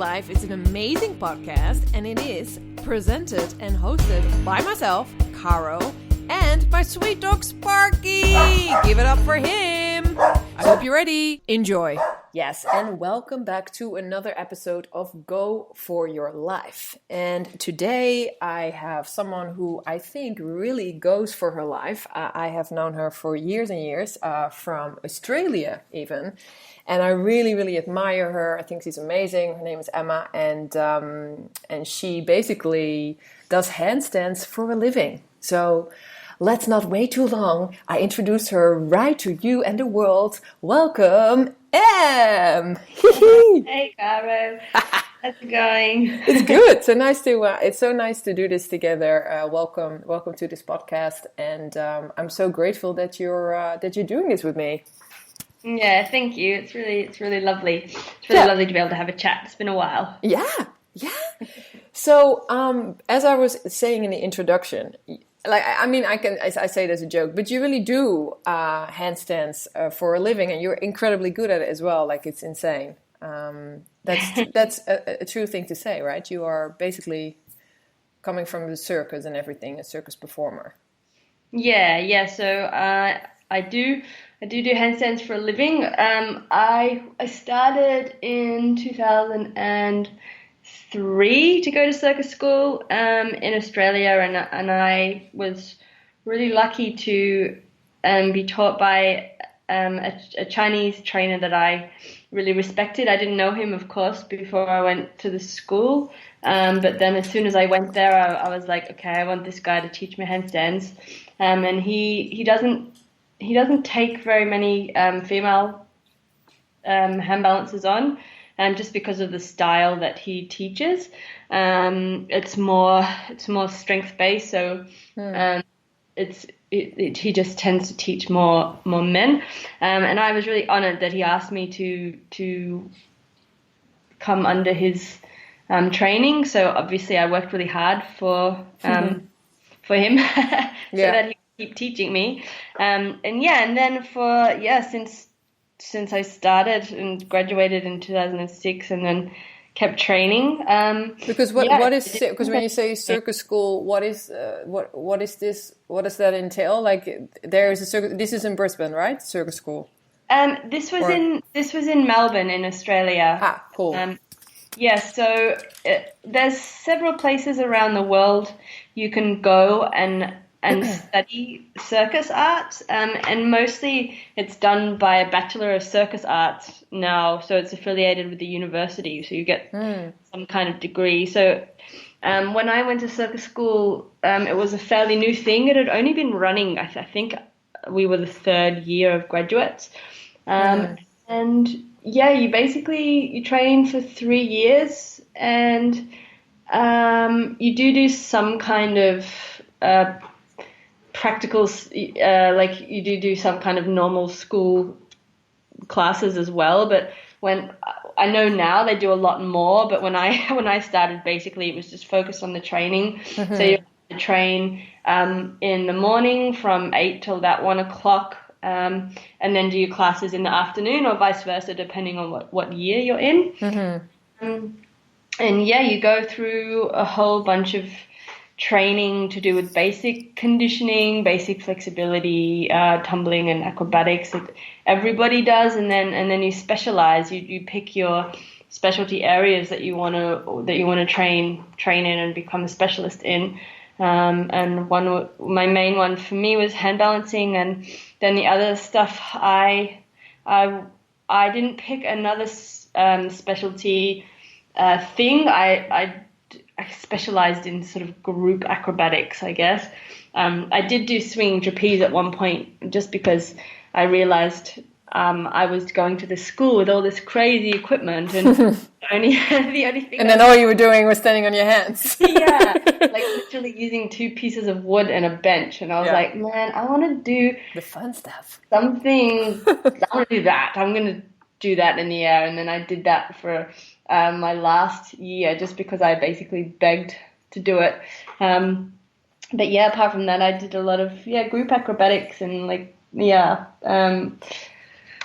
Life is an amazing podcast, and it is presented and hosted by myself, Caro, and my sweet dog Sparky. Give it up for him. I hope you're ready. Enjoy. Yes, and welcome back to another episode of Go For Your Life. And today I have someone who I think really goes for her life. I have known her for years and years, from Australia even. And I really, really admire her. I think she's amazing. Her name is Emma, and she basically does handstands for a living. So let's not wait too long. I introduce her right to you and the world. Welcome, Em! Hey, Caro. How's it going? It's good. It's so nice to do this together. Welcome to this podcast, and I'm so grateful that you're doing this with me. Yeah, thank you. It's really lovely. It's really lovely to be able to have a chat. It's been a while. Yeah. So, as I was saying in the introduction, I say it as a joke, but you really do handstands for a living, and you're incredibly good at it as well. Like, it's insane. That's a true thing to say, right? You are basically coming from the circus and everything, a circus performer. Yeah. So I do handstands for a living. I started in 2003 to go to circus school in Australia, and I was really lucky to be taught by a Chinese trainer that I really respected. I didn't know him, of course, before I went to the school, but then as soon as I went there, I was like, okay, I want this guy to teach me handstands, and he doesn't take very many female hand balances on, just because of the style that he teaches. It's more strength based, so he just tends to teach more men. And I was really honored that he asked me to come under his training. So obviously I worked really hard for him so that he keep teaching me, and then since I started and graduated in 2006, and then kept training. Because when you say circus school, what is this? What does that entail? Like, there is a circus. This is in Brisbane, right? Circus school. This was in Melbourne, in Australia. Ah, cool. So there's several places around the world you can go and study circus arts, and mostly it's done by a Bachelor of Circus Arts now, so it's affiliated with the university, so you get some kind of degree. So when I went to circus school, it was a fairly new thing. It had only been running, I think we were the third year of graduates, and you train for 3 years, and you do some kind of practicals, like you do some kind of normal school classes as well, but when I know now they do a lot more, but when I started, basically it was just focused on the training. So you have to train in the morning from 8 till about 1 o'clock, and then do your classes in the afternoon, or vice versa, depending on what year you're in. And you go through a whole bunch of training to do with basic conditioning, basic flexibility, tumbling and acrobatics that everybody does, and then you specialize. You pick your specialty areas that you want to train in and become a specialist in. And my main one for me was hand balancing, and then the other stuff I didn't pick another specialty thing. I specialized in sort of group acrobatics, I guess. I did do swinging trapeze at one point, just because I realized I was going to this school with all this crazy equipment, and the only thing. And then all you were doing was standing on your hands. Like literally using 2 pieces of wood and a bench, and I was like, man, I want to do the fun stuff. Something. I want to do that. I'm going to do that in the air, and then I did that for my last year, just because I basically begged to do it. But apart from that, I did a lot of group acrobatics and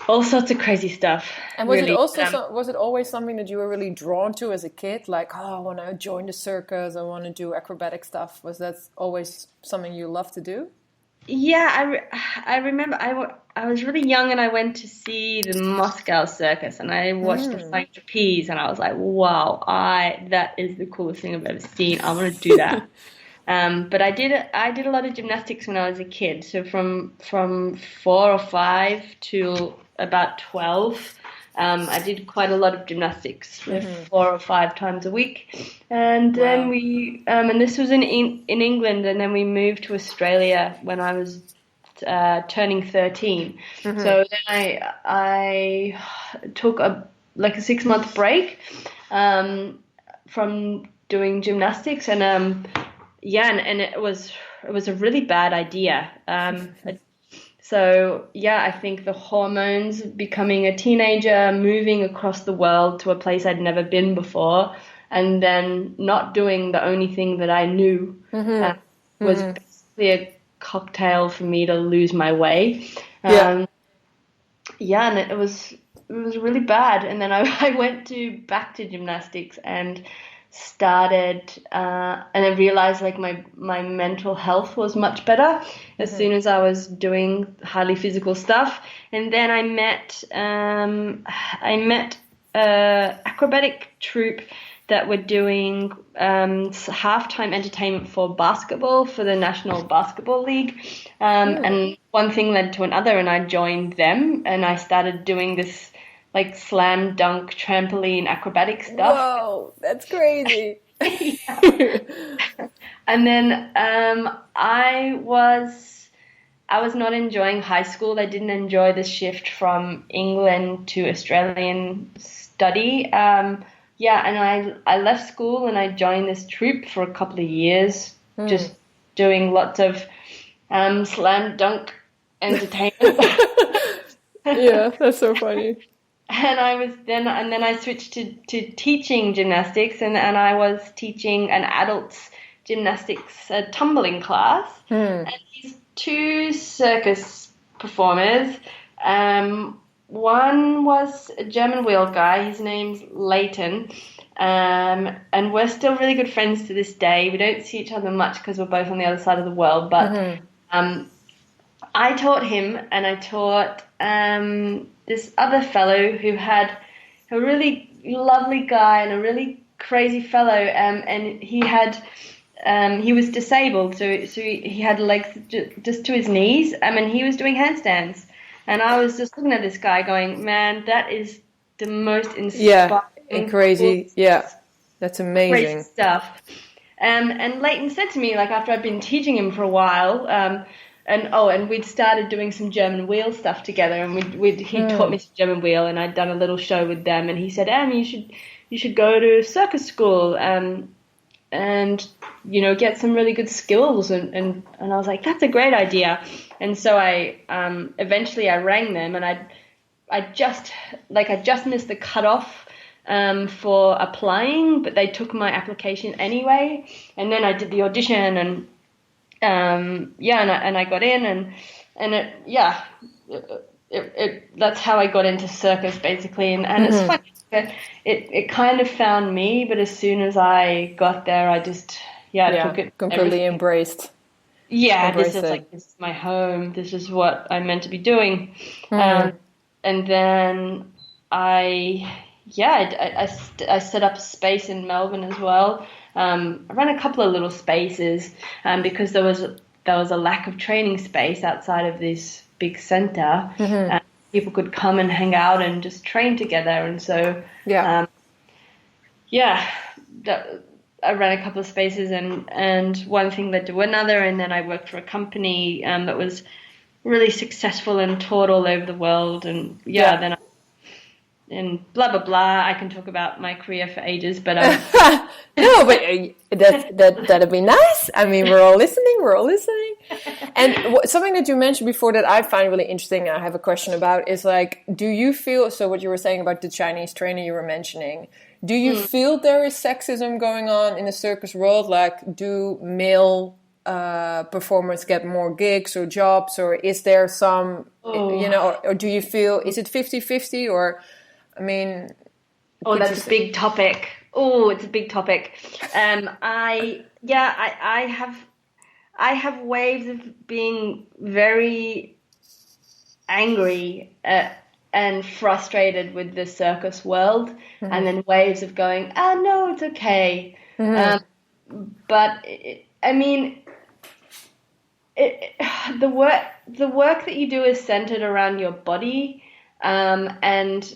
all sorts of crazy stuff. And was it really. also was it always something that you were really drawn to as a kid? Like, oh, I want to join the circus. I want to do acrobatic stuff. Was that always something you loved to do? Yeah, I remember I was really young and I went to see the Moscow Circus and I watched the flying trapeze and I was like, wow, that is the coolest thing I've ever seen. I want to do that. But I did a lot of gymnastics when I was a kid. So from 4 or 5 to about 12, I did quite a lot of gymnastics, 4 or 5 times a week. And then and this was in England, and then we moved to Australia when I was turning 13. So then I took a 6-month break from doing gymnastics, and and it was a really bad idea. So yeah, I think the hormones, becoming a teenager, moving across the world to a place I'd never been before, and then not doing the only thing that I knew was basically a cocktail for me to lose my way. And it was really bad. And then I went back to gymnastics and started and I realized like my mental health was much better as soon as I was doing highly physical stuff. And then I met a acrobatic troupe that were doing halftime entertainment for basketball for the National Basketball League, and one thing led to another, and I joined them, and I started doing this like slam dunk trampoline acrobatic stuff. Whoa, that's crazy. And then I was not enjoying high school. I didn't enjoy the shift from England to Australian study. And I left school and I joined this troupe for a couple of years, just doing lots of slam dunk entertainment. Yeah, that's so funny. And then I switched to teaching gymnastics, and I was teaching an adults gymnastics tumbling class. And these 2 circus performers, one was a German wheel guy, his name's Leighton, and we're still really good friends to this day. We don't see each other much because we're both on the other side of the world, but I taught him, and I taught this other fellow who had a really lovely guy and a really crazy fellow, and he was disabled, so he had legs just to his knees, and he was doing handstands, and I was just looking at this guy going, man, that is the most inspiring, and crazy, that's amazing, crazy stuff. And Leighton said to me, like, after I'd been teaching him for a while, and we'd started doing some German wheel stuff together, and he taught me some German wheel, and I'd done a little show with them, and he said, you should go to circus school, and get some really good skills, and I was like, that's a great idea. And so I eventually I rang them, and I just missed the cutoff for applying, but they took my application anyway, and then I did the audition, and I got in, and that's how I got into circus basically, and it's funny. It kind of found me, but as soon as I got there, I just took it completely embraced. Yeah, this is my home. This is what I'm meant to be doing. And then I set up a space in Melbourne as well. I ran a couple of little spaces because there was a lack of training space outside of this big centre. People could come and hang out and just train together, and so I ran a couple of spaces, and one thing led to another, and then I worked for a company that was really successful and toured all over the world, and then and blah blah blah. I can talk about my career for ages, but no, but that'd be nice. I mean, we're all listening. And something that you mentioned before that I find really interesting, I have a question about, is like, do you feel, so what you were saying about the Chinese trainer you were mentioning, do you feel there is sexism going on in the circus world? Like, do male performers get more gigs or jobs, or is there some, or do you feel, is it 50-50, or, I mean... That's a big topic. Oh, it's a big topic. I have waves of being very angry and frustrated with the circus world, and then waves of going, no, it's okay. But the work that you do is centered around your body, and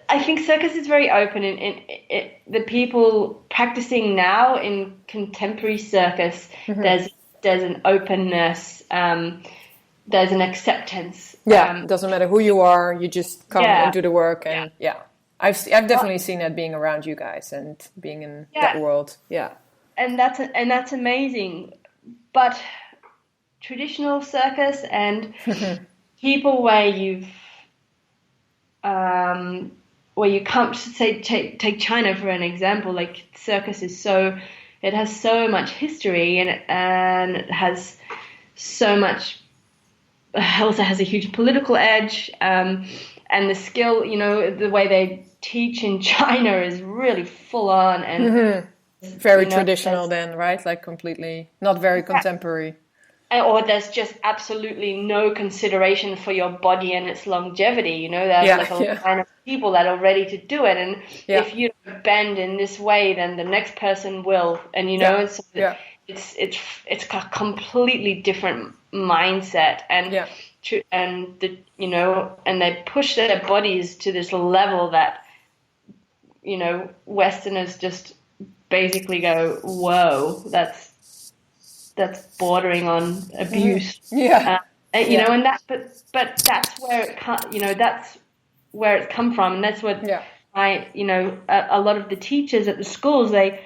I think circus is very open in the people practicing now in contemporary circus. There's an openness, there's an acceptance. It doesn't matter who you are, you just come and do the work, and I've definitely seen that being around you guys and being in that world. And that's amazing. But traditional circus and people where you come to say, take China for an example. Like, circus is it has so much history, and it has so much, also has a huge political edge, and the skill, the way they teach in China is really full on and very traditional then, right? Like completely not very contemporary. Or there's just absolutely no consideration for your body and its longevity. There's a line of people that are ready to do it, and if you don't bend in this way, then the next person will. And it's a completely different mindset, and and they push their bodies to this level that Westerners just basically go, whoa, that's bordering on abuse. And that, but that's where that's where it's come from, and that's what a lot of the teachers at the schools, they're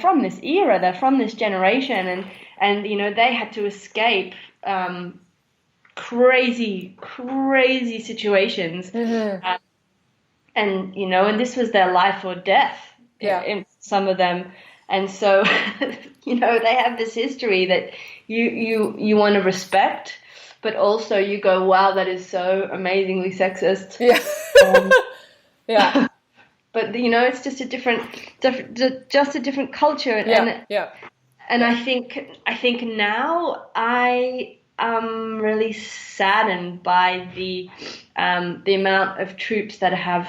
from this era, they're from this generation, and they had to escape crazy situations, and this was their life or death in some of them. And so, they have this history that you want to respect, but also you go, wow, that is so amazingly sexist. But it's just a different culture, and I think now I am really saddened by the amount of troops that have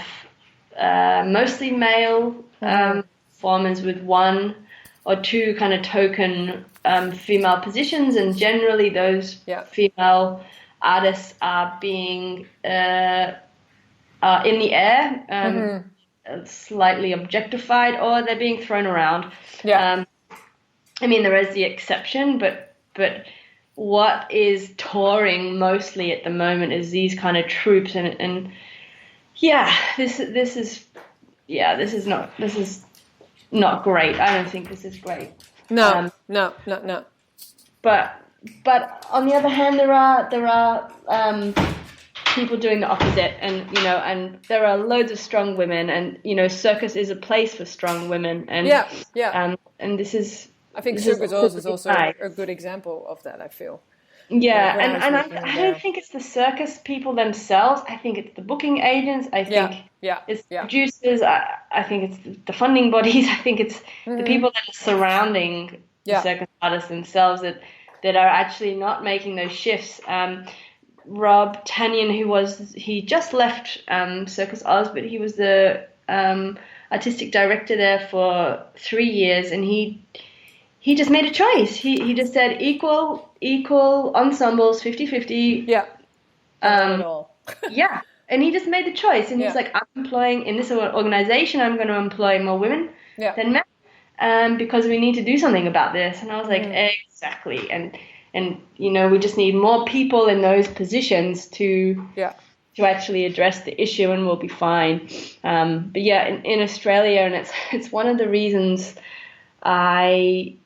mostly male performers with one or two kind of token female positions, and generally those female artists are being in the air, slightly objectified, or they're being thrown around. There is the exception, but what is touring mostly at the moment is these kind of troops, and this is not great. I don't think this is great. No. But on the other hand, there are people doing the opposite, and there are loads of strong women, and circus is a place for strong women, and and this is. I think Circus is also a good example of that, I feel. And I don't think it's the circus people themselves. I think it's the booking agents. I think it's the producers. I think it's the funding bodies. I think it's the people that are surrounding the circus artists themselves that are actually not making those shifts. Rob Tanyan, he just left Circus Oz, but he was the artistic director there for 3 years, and he just made a choice. He just said equal ensembles, 50-50. And he just made the choice, and he's like, I'm employing in this organization, I'm going to employ more women than men, because we need to do something about this. And I was like, exactly. And we just need more people in those positions to actually address the issue, and we'll be fine. But in Australia, and it's one of the reasons I